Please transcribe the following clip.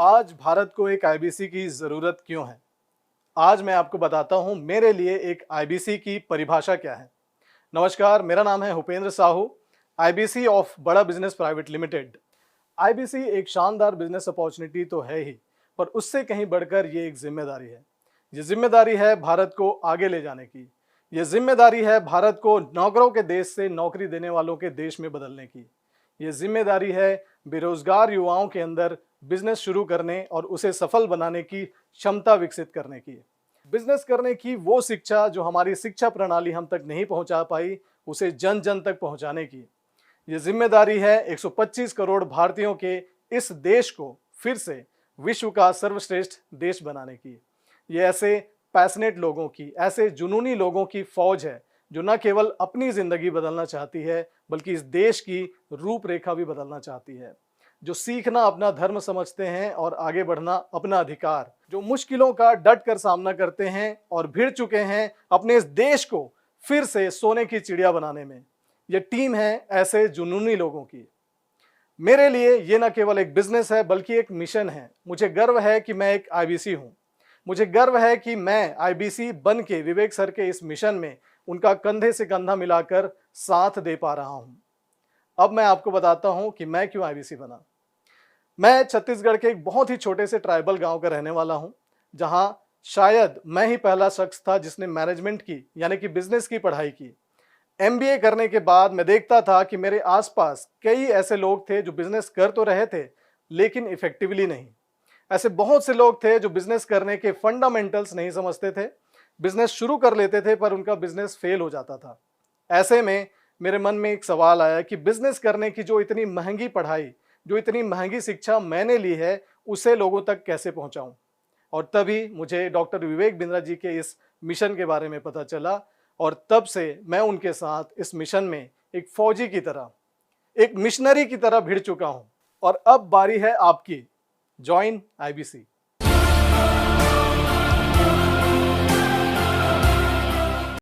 आज भारत को एक आईबीसी की ज़रूरत क्यों है? आज मैं आपको बताता हूँ मेरे लिए एक आईबीसी की परिभाषा क्या है। नमस्कार, मेरा नाम है भूपेंद्र साहू, आईबीसी ऑफ बड़ा बिजनेस प्राइवेट लिमिटेड। आईबीसी एक शानदार बिजनेस अपॉर्चुनिटी तो है ही, पर उससे कहीं बढ़कर ये एक जिम्मेदारी है। ये जिम्मेदारी है भारत को आगे ले जाने की। ये जिम्मेदारी है भारत को नौकरों के देश से नौकरी देने वालों के देश में बदलने की। ये जिम्मेदारी है बेरोजगार युवाओं के अंदर बिजनेस शुरू करने और उसे सफल बनाने की क्षमता विकसित करने की। बिजनेस करने की वो शिक्षा जो हमारी शिक्षा प्रणाली हम तक नहीं पहुंचा पाई, उसे जन जन तक पहुंचाने की। ये जिम्मेदारी है 125 करोड़ भारतीयों के इस देश को फिर से विश्व का सर्वश्रेष्ठ देश बनाने की। ये ऐसे पैशनेट लोगों की, ऐसे जुनूनी लोगों की फौज है जो न केवल अपनी जिंदगी बदलना चाहती है बल्कि इस देश की रूपरेखा भी बदलना चाहती है, जो सीखना अपना धर्म समझते हैं और आगे बढ़ना अपना अधिकार, जो मुश्किलों का डट कर सामना करते हैं और भिड़ चुके हैं अपने इस देश को फिर से सोने की चिड़िया बनाने में। ये टीम है ऐसे जुनूनी लोगों की। मेरे लिए ये न केवल एक बिजनेस है बल्कि एक मिशन है। मुझे गर्व है कि मैं एक आईबीसी हूँ। मुझे गर्व है कि मैं आईबीसी बन के विवेक सर के इस मिशन में उनका कंधे से कंधा मिलाकर साथ दे पा रहा हूँ। अब मैं आपको बताता हूँ कि मैं क्यों आईबीसी बना। मैं छत्तीसगढ़ के एक बहुत ही छोटे से ट्राइबल गांव का रहने वाला हूं, जहां शायद मैं ही पहला शख्स था जिसने मैनेजमेंट की यानी कि बिजनेस की पढ़ाई की। एमबीए करने के बाद मैं देखता था कि मेरे आसपास कई ऐसे लोग थे जो बिजनेस कर तो रहे थे लेकिन इफेक्टिवली नहीं। ऐसे बहुत से लोग थे जो बिजनेस करने के फंडामेंटल्स नहीं समझते थे, बिजनेस शुरू कर लेते थे पर उनका बिजनेस फेल हो जाता था। ऐसे में मेरे मन में एक सवाल आया कि बिजनेस करने की जो इतनी महंगी पढ़ाई, जो इतनी महंगी शिक्षा मैंने ली है, उसे लोगों तक कैसे पहुंचाऊं। और तभी मुझे डॉक्टर विवेक बिंद्रा जी के इस मिशन के बारे में पता चला और तब से मैं उनके साथ इस मिशन में एक फौजी की तरह, एक मिशनरी की तरह भिड़ चुका हूं। और अब बारी है आपकी। Join IBC.